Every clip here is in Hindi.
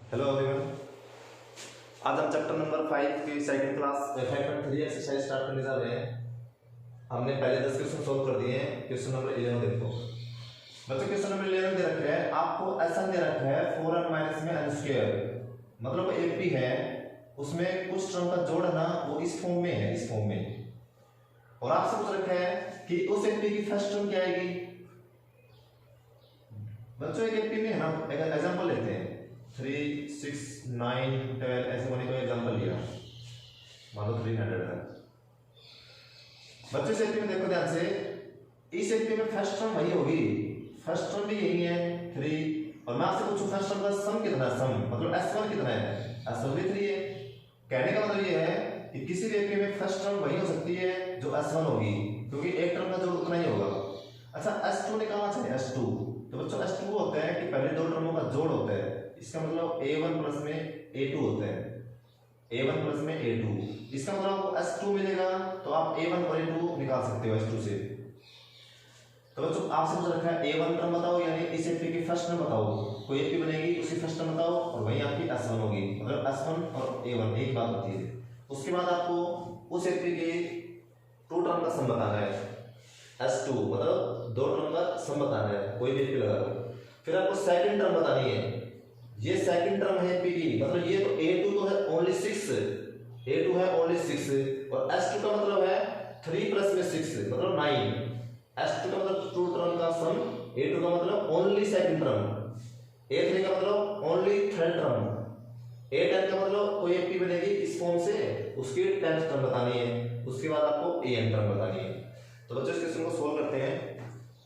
हेलो एवरीवन, आज हम चैप्टर नंबर 5 की सेकंड क्लास 5.3 एक्सरसाइज स्टार्ट करने जा रहे हैं। हमने पहले 10 क्वेश्चन सोल्व कर दिए हैं। क्वेश्चन नंबर 11 देखो बच्चों, क्वेश्चन नंबर 11 दे रखा है आपको, ऐसा दे रखा है 4n माइनस में n स्क्वायर, मतलब एपी है, उसमें कुछ टर्म का जोड़ है ना, वो इस फॉर्म में है, इस फॉर्म में। और आपसे पूछ रखा है कि उस एपी की फर्स्ट टर्म क्या आएगी। बच्चों एक एपी में है ना, एक एग्जांपल लेते हैं 3, 6, 9, 12 ऐसे होने का एग्जांपल लिया, मान लो 300 है। बच्चों इस एपी में देखो ध्यान से, इस एपी में फर्स्ट टर्म वही होगी, फर्स्ट टर्म भी यही है 3, और मैं आपसे पूछूं फर्स्ट टर्म का सम कितना है, सम मतलब S1 कितना है, S1 भी 3 है। कहने का मतलब ये है कि किसी भी एपी में फर्स्ट टर्म वही हो सकती है जो S1 होगी, क्योंकि एक टर्म का जोड़ उतना ही होगा। अच्छा S2 निकालना चाहिए, S2 तो बच्चों S2 होता है कि पहले दो टर्मों का जोड़ होता है, इसका मतलब A1 प्लस में A2 होता है, A1 प्लस में A2, इसका मतलब आपको S2 मिलेगा, तो आप A1 और A2 निकाल सकते हो S2 से। तो बच्चों आपसे पूछ रखा है A1 टर्म बताओ, यानी इस एपी की फर्स्ट टर्म बताओ, कोई एपी बनेगी उसकी फर्स्ट टर्म बताओ, और वही आपकी S1 होगी, मतलब S1 और A1 एक बात होती है। उसके बाद आपको उस एपी के टू टर्म का सम बताना है, S2 मतलब दो टर्म का सम बताना है, कोई भी एपी लगा दो। फिर आपको सेकंड टर्म बतानी है, ये सेकंड टर्म है पी की, मतलब ये तो A2 तो है ओनली 6, A2 है ओनली 6, और S2 का मतलब है 3 प्लस में 6 मतलब 9। S2 का मतलब टू टर्म का सम, A2 का मतलब ओनली सेकंड टर्म, A3 का मतलब ओनली थर्ड टर्म, A10 का मतलब कोई एपी बनेगी इस फॉर्म से, उसकी 10th टर्म बतानी है, उसके बाद आपको AN टर्म बतानी है। तो बच्चों इस क्वेश्चन को सोल्व करते हैं।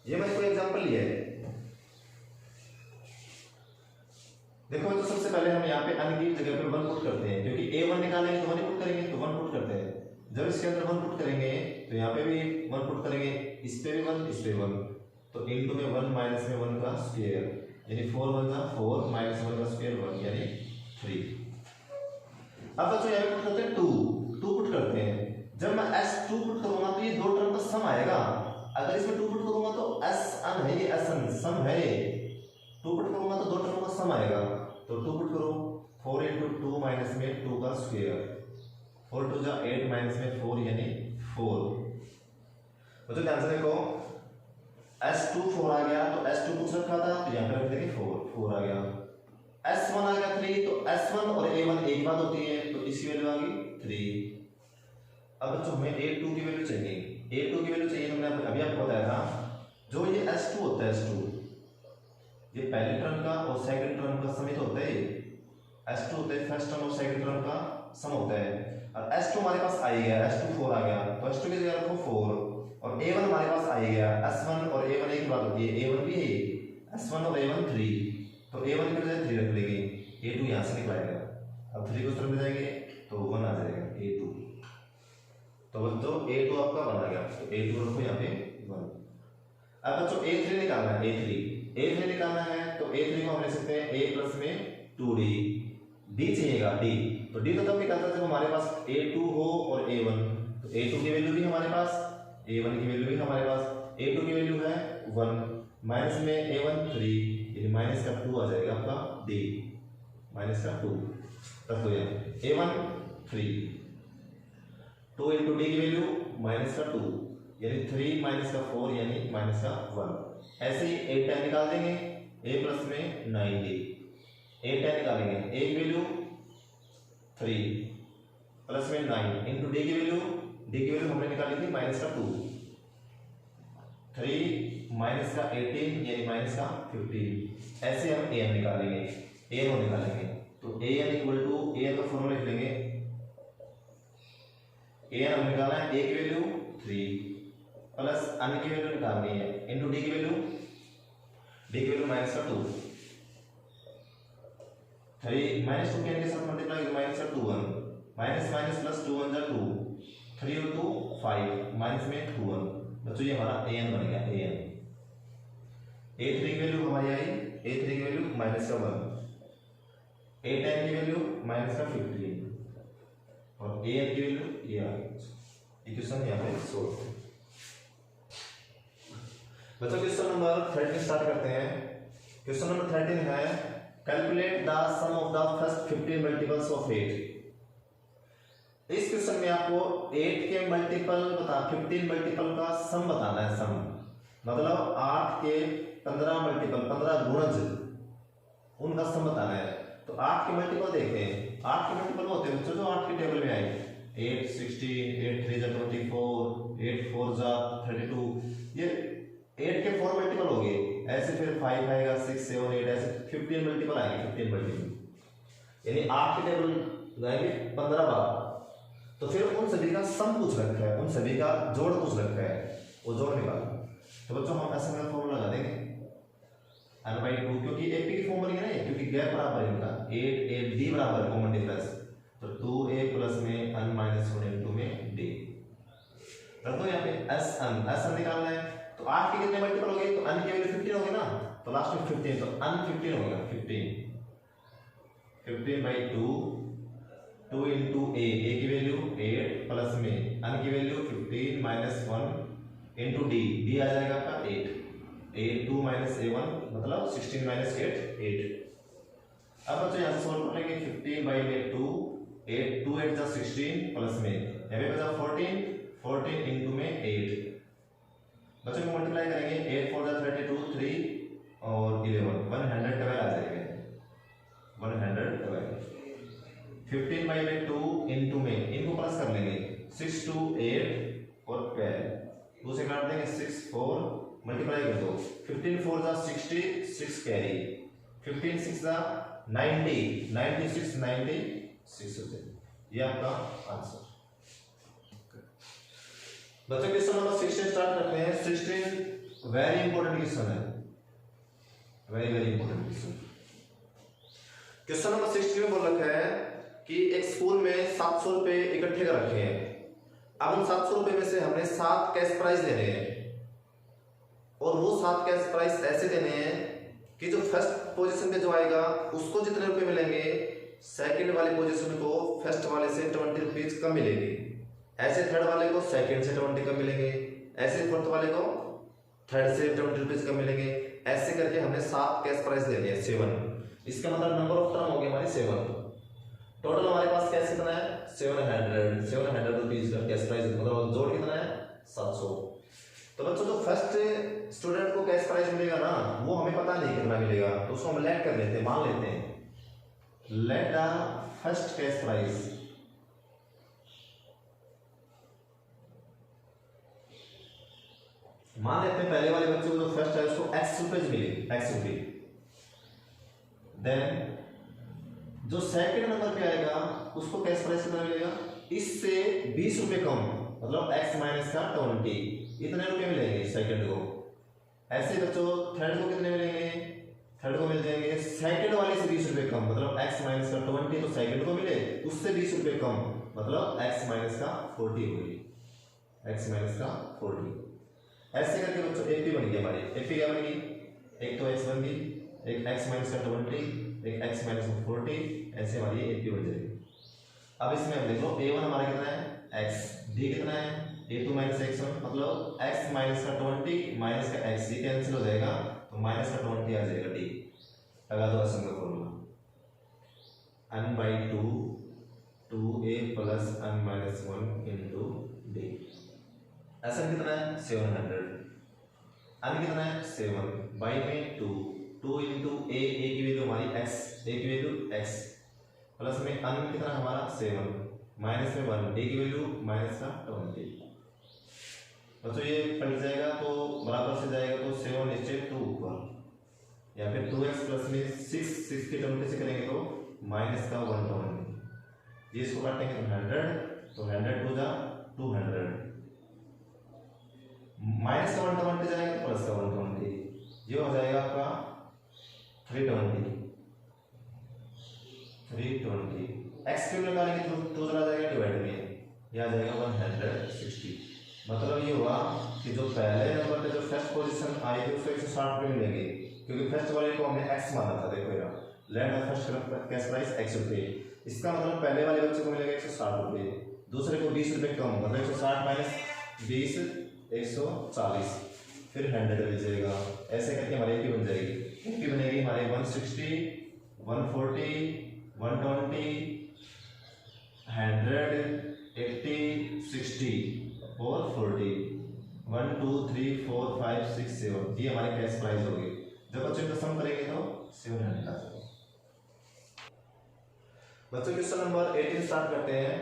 ये मैंने कोई एग्जांपल लिया है, देखो तो सबसे पहले हम यहाँ पे n की जगह पे 1 पुट करते हैं, क्योंकि A1 निकालेंगे तो 1 ही पुट करेंगे, तो 1 पुट करते हैं। जब इसके अंदर 1 पुट करेंगे तो यहाँ पे भी 1 पुट करेंगे, इस पे भी 1, इस पे 1, तो इनटू में 1 माइनस में 1 का स्क्वायर, यानी 4 1 जा 4 माइनस 1 का स्क्वायर 1 यानी 3। अब बच्चों यहाँ पे पुट करते हैं 2 पुट करते हैं। जब मैं S2 पुट करूंगा तो ये दो टर्म का सम आएगा, अगर इसमें 2 पुट करूंगा तो SN है, ये SN सम है, 2 पुट करूंगा तो दो टर्म का सम आएगा, तो 2 पुट करो 4 into 2 माइनस में 2 का स्क्वायर, 4 2 जा 8 माइनस में 4 यानी 4। तो ध्यान से देखो S2 4 आ गया, तो S2 पूछ रखा था तो यहाँ पे रख देंगे 4 आ गया, S1 आ गया 3, तो S1 और A1 एक बात होती है, तो इसकी वैल्यू आ गई 3। अब बच्चों हमें A2 की वैल्यू चाहिए, A2 की वैल्यू चाहिए, हमने अभी आपको बताया था, जो ये S2 होता है, S2 ये पहले टर्म का और सेकंड टर्म का समित होता है, S2 होता है फर्स्ट टर्म और सेकंड टर्म का सम होता है। और S2 हमारे पास आ गया, S2 4 आ गया, तो S2 की जगह रखो 4, और A1 हमारे पास आ गया, S1 और A1 एक बात होती है, A1 भी है, S1 और A1 3, तो A1 की जगह 3 रख लेंगे, A2 यहाँ से निकलाएगा, अब 3 को उस तरफ ले जाएंगे तो 1 आ जाएगा A2, तो बच्चों A2 आपका 1 आ गया, तो A2 रखो यहाँ पे 1। अब बच्चों A3 निकालना है, A3 निकालना है, तो A3 को हम ले सकते हैं A प्लस में 2D, D चाहिएगा D, तो D तो तब निकालता है जब हमारे पास A2 हो और A1, तो A2 की वैल्यू भी हमारे पास, A1 की वैल्यू भी हमारे पास, A2 की वैल्यू है 1 माइनस में A1 3, यानी माइनस का 2 आ जाएगा आपका D, माइनस का 2 रख दो यहाँ, A1 3, 2 इंटू D की वैल्यू माइनस का 2 यानी 3 माइनस का 4 यानी माइनस का 1। ऐसे ही A10 निकाल देंगे, A प्लस में 9D, A10 निकालेंगे, A की वैल्यू 3 प्लस में 9 इंटू D की वैल्यू हमने निकाली थी माइनस का 2, 3 माइनस का 18 यानी माइनस का 15। ऐसे हम AN निकालेंगे, तो AN इक्वल टू AN का फॉर्मूला लिख लेंगे, AN हम निकालना है, A की वैल्यू 3 प्लस N की वैल्यू निकालनी है इनटू D की वैल्यू माइनस का 2, 3 माइनस 2 के साथ मल्टीप्लाई माइनस का 2 1, माइनस माइनस प्लस 2 1 जा 2, 3 और 2 5 माइनस में 2 1। बच्चों ये हमारा AN बन गया, AN। A3 की वैल्यू हमारी आई, A3 की वैल्यू माइनस का 1, A10 की वैल्यू माइनस का 15 और AN की वैल्यू ये आ गई। इक्वेशन यहाँ पे सोल्व। बच्चों क्वेश्चन नंबर 13 स्टार्ट करते हैं। क्वेश्चन नंबर 13 है calculate the sum of the first 15 multiples of 8। इस क्वेश्चन में आपको 8 के मल्टीपल 15 मल्टीपल का सम बताना है। सम मतलब 8 के 15 मल्टीपल 15 गुणज उनका सम बताना है। तो 8 के मल्टीपल देखें, 8 के मल्टीपल होते हैं बच्चों जो 8 के टेबल में आए 8 16, 8 3 24, 8 4 32, ये 8 के 4 मल्टीपल हो गए। ऐसे फिर 5 आएगा, 6 7 8 ऐसे 15 मल्टीपल आएंगे। 15 मल्टीपल यानी 8 के टेबल जाएंगे 15 बार। तो फिर उन सभी का सम पूछ रखा है, उन सभी का जोड़ पूछ रखा है, वो जोड़ निकालना। तो बच्चों हम ऐसा में फॉर्मूला लगा देंगे n/2, क्योंकि AP की फॉर्म बनी है ना, क्योंकि गैप बराबर है इनका 8 8 d बराबर कॉमन डिफरेंस। तो 2a प्लस में n माइनस 1 इनटू में d रख दो। यहाँ पे sn निकालना है। तो 8 के कितने मल्टीपल हो गए? तो n की वैल्यू 15 होगी ना, तो लास्ट में 15, तो n 15 होगा। 15/2 2 इंटू a की वैल्यू 8 प्लस में n की वैल्यू 15 माइनस 1 इंटू d आ जाएगा आपका 8 2 माइनस a1 मतलब 16 माइनस 8 अब बच्चों यहाँ से सॉल्व करेंगे। 15/2 8 2 8 16 प्लस में यहाँ पे बचा 14 इंटू में 8 बच्चों को मल्टीप्लाई करेंगे। 8 4 32 3 और 11 112 आ जाएगा। 112 15/2 इंटू में इनको प्लस कर लेंगे 6 2 8 और 12 दूसरे काट देंगे 6 4 मल्टीप्लाई कर दो। 15 4 60 6 कैरी 15 6 90 96 96 हो जाए। ये आपका आंसर। बच्चों क्वेश्चन नंबर 16 स्टार्ट करते हैं। 16 वेरी इंपॉर्टेंट क्वेश्चन है, very important question. Question number 16 में बोल रखा है कि एक स्कूल में 700 रुपए इकट्ठे कर रखे हैं। अब उन 700 रुपए में से हमने 7 कैश प्राइस देने हैं और वो 7 कैश प्राइस ऐसे देने हैं कि जो फर्स्ट पोजीशन पे जो आएगा उसको जितने रुपए मिलेंगे, सेकंड वाली पोजीशन को फर्स्ट वाले से 20 रुपीज कम मिलेगी, ऐसे थर्ड वाले को सेकंड से 20 कम मिलेंगे, ऐसे फोर्थ वाले को थर्ड से 20 रुपीज कम मिलेंगे। ऐसे करके हमने 7 कैश प्राइस देने हैं 7। इसका मतलब नंबर ऑफ टर्म हो गया हमारी 7। टोटल हमारे पास कैश कितना है 700 रुपीज का कैश प्राइस, मतलब जोड़ कितना है 700। तो बच्चों जो फर्स्ट स्टूडेंट को कैश प्राइस मिलेगा ना वो हमें पता नहीं कितना मिलेगा, तो उसको हम लेट कर लेते हैं, मान लेते हैं let the first cash price मान लेते हैं पहले वाले बच्चे को जो फर्स्ट है उसको x रुपीज मिले, x रुपये। देन जो सेकंड नंबर पे आएगा उसको कैश प्राइस कितना मिलेगा, इससे 20 रुपए कम, मतलब x माइनस का 20 इतने रुपए मिलेंगे सेकंड को। ऐसे बच्चों थर्ड को कितने मिलेंगे, थर्ड को मिल जाएंगे सेकंड वाले से 20 रुपए कम, मतलब x माइनस का 20 तो सेकंड को मिले, उससे 20 रुपए कम, मतलब x माइनस का 40 होगी, x माइनस का 40। ऐसे करके बच्चों एपी बन गई हमारी। एपी क्या बन गई, एक तो x बन गई, एक x माइनस का 20, एक x माइनस का 40, ऐसे हमारी एपी बन जाएगी। अब इसमें हम देख लो a1 हमारा कितना है x, d कितना है a2 माइनस x1, मतलब x माइनस का 20 माइनस का x, ये कैंसिल हो जाएगा तो माइनस का 20 आ जाएगा d। लगा दो असम का formula n/2 2a plus n minus 1 into d। ऐसा कितना है 700, n कितना है 7 बाई में 2 इंटू a की वैल्यू हमारी x, a की वैल्यू x प्लस में n कितना हमारा 7 माइनस में 1 d की वैल्यू माइनस का 20। बच्चों ये पलट जाएगा तो बराबर से जाएगा तो 7 नीचे 2 ऊपर, या फिर 2x प्लस में 6 की 20 से करेंगे तो माइनस का 120। ये इसको काटेंगे तो 100, तो 100 2 जा 200, माइनस का 120 जाएगा तो प्लस का 120, ये हो जाएगा आपका 320। x क्यूब निकालेंगे तो 2 चला जाएगा डिवाइड में, ये आ जाएगा 160। मतलब ये हुआ कि जो पहले नंबर पे जो फर्स्ट पोजीशन आई थी उसको 160 रुपये मिलेंगे, क्योंकि फर्स्ट वाले को हमने x माना था। देखो यार let the first cash price x रुपये, इसका मतलब पहले वाले बच्चे को मिलेगा 160 रुपये, दूसरे को 20 रुपये कम, मतलब 160 माइनस 20 140, फिर 100 मिल जाएगा। ऐसे करके हमारी एपी बन जाएगी। एपी बनेगी हमारे 160 140, 120, 100, 80, 60 और 40, 1 2 3 4 5 6 7, ये हमारे कैश प्राइस होगी। जब बच्चों का सम करेंगे तो 700 आ जाएगा। बच्चों क्वेश्चन नंबर 18 स्टार्ट करते हैं।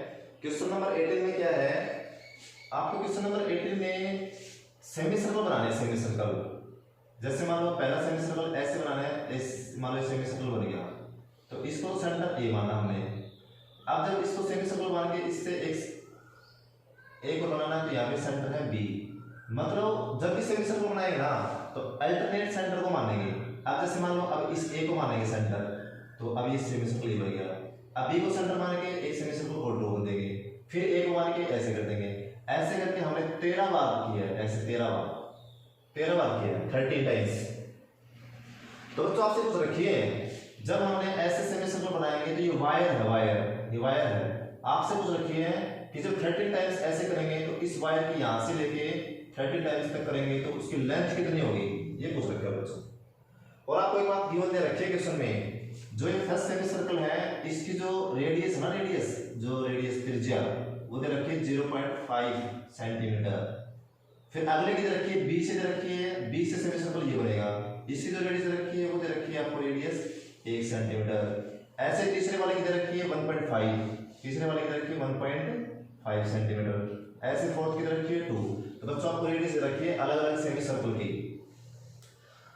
क्वेश्चन नंबर 18 में क्या है, आपको क्वेश्चन नंबर 18 में सेमी सर्कल बनाने हैं। सेमी सर्कल जैसे मान लो पहला सेमी सर्कल ऐसे बनाना है, इस मान लो सेमी सर्कल बन गया तो इसको सेंटर ए माना हमने। अब जब इसको सेमी सर्कल बना के इससे ए को बनाना है तो यहाँ पे सेंटर है बी। मतलब जब भी सेमी सर्कल बनाएंगे ना तो अल्टरनेट सेंटर को मानेंगे। अब जैसे मान लो अब इस ए को मानेंगे सेंटर, तो अब ये सेमी सर्कल बन गया। अब बी को सेंटर मान के एक सेमी सर्कल और ड्रॉ कर देंगे, फिर ए को मान के ऐसे कर देंगे। ऐसे करके हमने 13 बार किया है, ऐसे 13 बार किया है, 13 टाइम्स। तो बच्चों आपसे कुछ रखिए, जब हमने ऐसे सेमी सर्कल बनाएंगे तो ये वायर है। आपसे कुछ रखिए कि जब 13 टाइम्स ऐसे करेंगे तो इस वायर की यहाँ से लेके 13 टाइम्स तक करेंगे तो उसकी लेंथ कितनी होगी, ये पूछ रखा है बच्चों। और आपको एक बात गिवन दे रखी है क्वेश्चन में, जो ये फर्स्ट सेमी सर्कल है इसकी जो रेडियस है ना, रेडियस त्रिज्या वो दे रखी है 0.5 सेंटीमीटर। फिर अगले की दे रखी है बी से दे रखी है, बी से सेमी सर्कल ये बनेगा। इसकी जो रेडियस दे रखी है वो दे रखी है आपको रेडियस 1 सेंटीमीटर। ऐसे तीसरे वाले की दे रखी है 1.5, तीसरे वाले की दे रखी है 1.5 सेंटीमीटर। ऐसे फोर्थ की दे रखी है 2। तो बच्चों आपको रेडियस दे रखी है अलग अलग सेमी सर्कल की।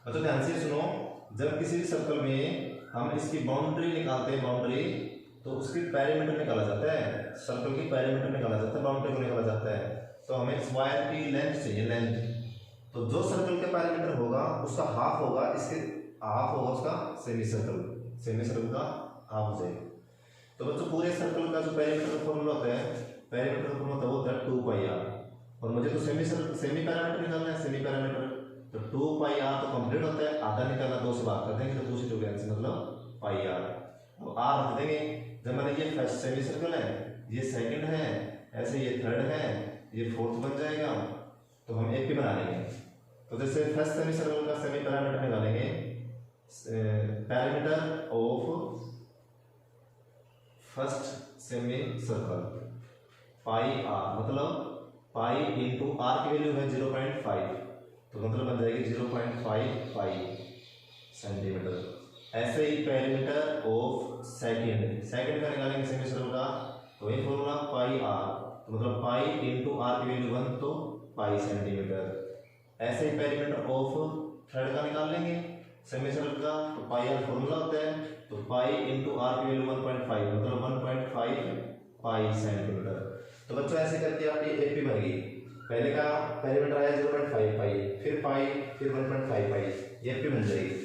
बच्चों ध्यान से सुनो, जब किसी भी सर्कल में हम इसकी बाउंड्री निकालते हैं, बाउंड्री तो उसकी पेरीमीटर निकाला जाता है, सर्कल की पेरीमीटर निकाला जाता है, बाउंड्री को निकाला जाता है। तो हमें इस वायर की लेंथ चाहिए, लेंथ। तो जो सर्कल का पेरीमीटर होगा उसका हाफ होगा, इसके हाफ होगा उसका सेमी सर्कल का हाफ हो जाएगा। तो बच्चों पूरे सर्कल का जो पेरीमीटर का फॉर्मूला होता है, पेरीमीटर का फॉर्मूला होता है 2πr। और मुझे तो सेमी पैरामीटर निकालना है, सेमी पैरामीटर। तो 2πr तो कंप्लीट होता है, आधा निकालना 2 से भाग कर देंगे तो 2 से 2 कैंसिल, मतलब πr। तो r रख देंगे। जब मैंने ये फर्स्ट सेमी सर्कल है, ये सेकंड है, ऐसे ये थर्ड है, ये फोर्थ बन जाएगा, तो हम एक भी बना लेंगे। तो जैसे फर्स्ट सेमी सर्कल का सेमी पैरामीटर निकालेंगे, parameter of first semi circle πr, मतलब पाई इंटू आर की वैल्यू है 0.5, तो मतलब बन जाएगी 0.5 सेंटीमीटर। ऐसे ही पेरीमीटर ऑफ सेकंड का निकालेंगे सेमी सर्कल का, तो ये फॉर्मूला πr, तो मतलब पाई इंटू आर की वैल्यू 1 तो पाई सेंटीमीटर। ऐसे ही पेरीमीटर ऑफ थर्ड का निकाल लेंगे सेमी सर्कल का, तो पाई आर फॉर्मूला होता है, तो पाई इंटू आर की वैल्यू 1.5, मतलब 1.5 पाई सेंटीमीटर। तो बच्चों ऐसे करके आपकी एपी बन गई। पहले का पेरीमीटर आया 0.5 पाई, फिर पाई, फिर 1.5 पाई, ये एपी बन जाएगी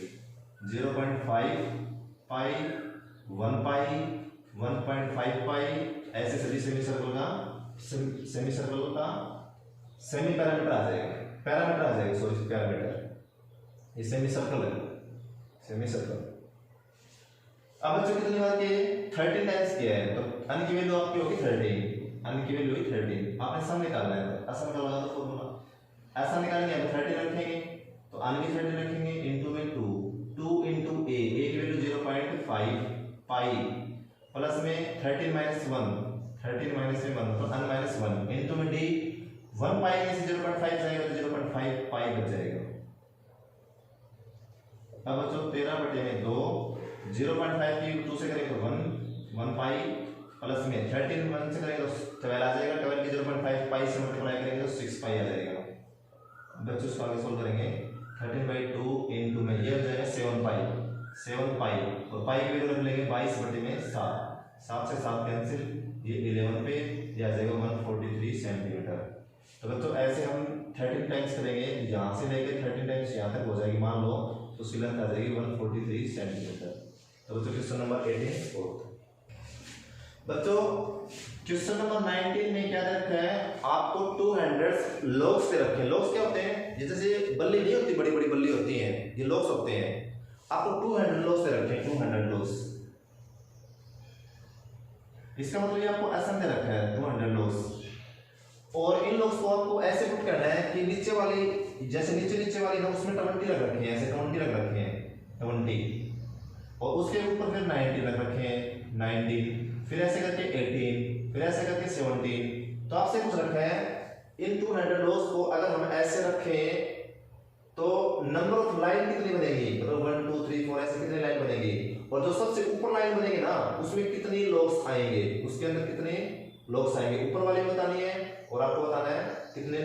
0.5 पाई, 1 पाई, 1.5 पाई। ऐसे सभी सेमी सर्कल का सेमी पैरामीटर आ जाएगा, सॉरी पैरामीटर, ये सेमी सर्कल है, सेमी सर्कल। अब बच्चों कितनी बार किए, 13 टाइम्स किया है, तो अन की वैल्यू आपकी होगी 13, अन की वैल्यू हुई 13। आपने सम निकालना है, ऐसा निकालना तो फॉर्मूला ऐसा निकालेंगे, हम 13 रखेंगे तो अन की 13 रखेंगे, इंटू में 2 इंटू ए की वैल्यू 0.5 पाई, प्लस में 13 माइनस 1 तो अन माइनस 1 इंटू में डी, 1 पाई में से 0.5 जाएगा तो 0.5 पाई बच जाएगा। अब बच्चों 13/2, 0.5 की 2 से करेंगे तो 1 पाई, प्लस में 13 1 से करेंगे तो 12 आ जाएगा, 12 की 0.5 पाई से मल्टीप्लाई करेंगे तो 6 पाई आ जाएगा। बच्चों इसको आगे सोल्व करेंगे, 13/2 इंटू में ये हो जाएगा 7 पाई, और पाई की वैल्यू रख लेंगे 22/7, 7 से 7 कैंसिल, ये 11 पे ये आ जाएगा 143 सेंटीमीटर। तो बच्चों ऐसे हम 13 टाइम्स करेंगे, यहाँ से लेकर 13 टाइम्स यहाँ तक हो जाएगी मान लो, तो उसकी लेंथ आ जाएगी 143 सेंटीमीटर। तो बच्चों क्वेश्चन नंबर 18 फोर्थ। बच्चों क्वेश्चन नंबर 19 में क्या रखा है, आपको 200 लॉग्स दे रखे हैं। लॉग्स क्या होते हैं, ये जैसे बल्ली नहीं होती, बड़ी बड़ी बल्ली होती है, ये लॉग्स होते हैं। आपको 200 लॉग्स दे रखे हैं, 200 लॉग्स। इसका मतलब ये आपको एसएम दे रखा है 200 लॉग्स, और इन लॉग्स को आपको ऐसे पुट करना है कि नीचे वाली, जैसे नीचे वाली ना उसमें 20 रख रखे हैं, ऐसे 20 रख रखे हैं 20। और उसके ऊपर फिर 19 रख रखे हैं, 19, फिर ऐसे करके 18, फिर ऐसे करके 17। तो आपसे कुछ रखा है इन टू नाइट्रोजन रोज को अगर हम ऐसे रखें तो नंबर ऑफ लाइन कितनी बनेगी, मतलब 1 2 3 4 ऐसे कितनी लाइन बनेगी, और जो सबसे ऊपर लाइन बनेगी ना उसमें कितनी लॉग्स आएंगे, उसके अंदर कितने लॉग्स आएंगे, ऊपर वाली बतानी है और आपको बताना है कितने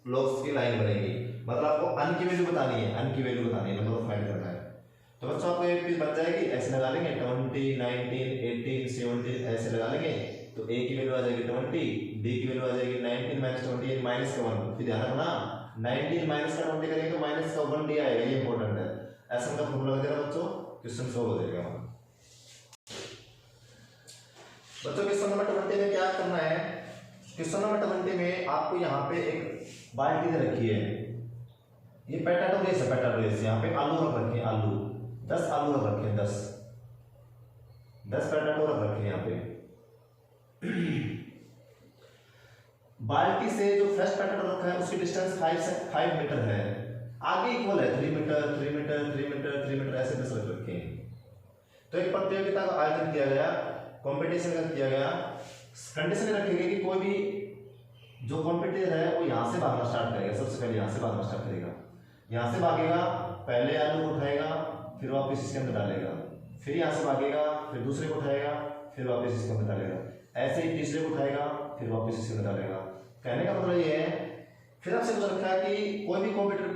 लॉग्स की लाइन बनेगी, मतलब आपको अन की वैल्यू बतानी है, अन की वैल्यू बतानी है, नंबर ऑफ फाइंड करना है। तो बच्चों आपको एक चीज बच जाएगी, ऐसे लगा लेंगे 20 19 18 17 ऐसे लगा लेंगे, तो ए की वैल्यू आ जाएगी 20, बी की वैल्यू आ जाएगी 19 माइनस 28 माइनस का 1। फिर ध्यान रखना 19 माइनस का 20 करेंगे तो माइनस का 1 डी आएगा, ये इंपॉर्टेंट है। ऐसा का फॉर्मूला लगा देना बच्चों, क्वेश्चन सॉल्व हो जाएगा। बच्चों क्वेश्चन नंबर 20 में क्या करना है, क्वेश्चन नंबर 20 में आपको यहाँ पे एक बाल्टी दे रखी है, ये पोटैटो रेस है, पोटैटो रेस, यहाँ पे आलू रख रखे हैं, आलू 10 आलू रख रखे हैं, 10 पोटैटो रख रखे हैं यहाँ पे। बाल्टी से जो फर्स्ट पोटैटो रखा है उसकी डिस्टेंस 5 मीटर है, आगे इक्वल है 3 मीटर 3 मीटर 3 मीटर 3 मीटर ऐसे 10 रख रखे हैं। तो एक प्रतियोगिता का आयोजन किया गया, कंपटीशन का किया गया, कंडीशन रखी गई कि कोई भी जो कॉम्पिटिटर है वो यहाँ से भागना स्टार्ट करेगा, सबसे पहले यहाँ से भागना स्टार्ट करेगा, यहाँ से भागेगा, पहले आलू उठाएगा फिर वापस इसके अंदर डालेगा, फिर यहाँ से भागेगा फिर दूसरे को उठाएगा फिर वापस इसके अंदर डालेगा, ऐसे ही तीसरे को उठाएगा फिर वापस इसके अंदर डालेगा। कहने का मतलब ये है, फिर आपसे पूछ रखा है कि कोई भी कॉम्पिटिटर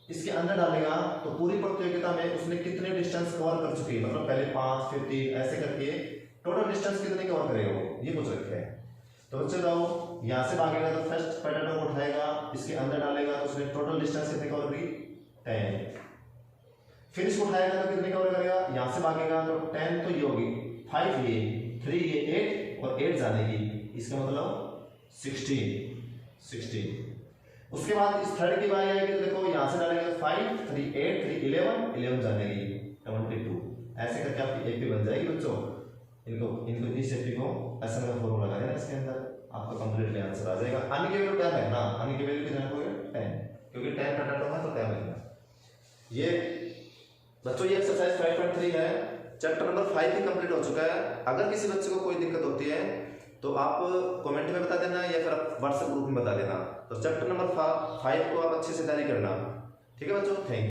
इसके अंदर डालेगा तो पूरी प्रतियोगिता में उसने कितने डिस्टेंस कवर कर चुकी है, मतलब पहले 5 फिर 3 ऐसे करके टोटल डिस्टेंस कितने कवर करेगा वो, ये पूछ रखा है। तो बच्चे जाओ यहाँ से भागेगा तो फर्स्ट पोटैटो को उठाएगा इसके अंदर डालेगा तो उसने टोटल डिस्टेंस कितने कवर करी 10, फिर इसको उठाएगा तो कितने कवर करेगा, यहाँ से भागेगा तो 10 तो ये होगी, 5 ये 3 ये 8 और 8 जाने की, इसका मतलब 16। उसके बाद इस थर्ड की बारी आएगी तो देखो यहाँ से डालेंगे तो 5 3 8 3 11 जाने की 22, ऐसे करके आपकी एपी बन जाएगी बच्चों। इनको इस एपी को ऐसा का फॉर्मूला लगा देना, इसके अंदर आपका कंप्लीटली आंसर आ जाएगा। अन की वैल्यू 10 है ना, अन की वैल्यू कितना होगा 10, क्योंकि 10 पोटैटो है तो 10 लिखना। ये बच्चों ये एक्सरसाइज 5.3 है, चैप्टर नंबर 5 भी कंप्लीट हो चुका है। अगर किसी बच्चे को कोई दिक्कत होती है तो आप कमेंट में बता देना या फिर आप व्हाट्सएप ग्रुप में बता देना। तो चैप्टर नंबर 5 को आप अच्छे से तैयारी करना, ठीक है बच्चों, थैंक यू।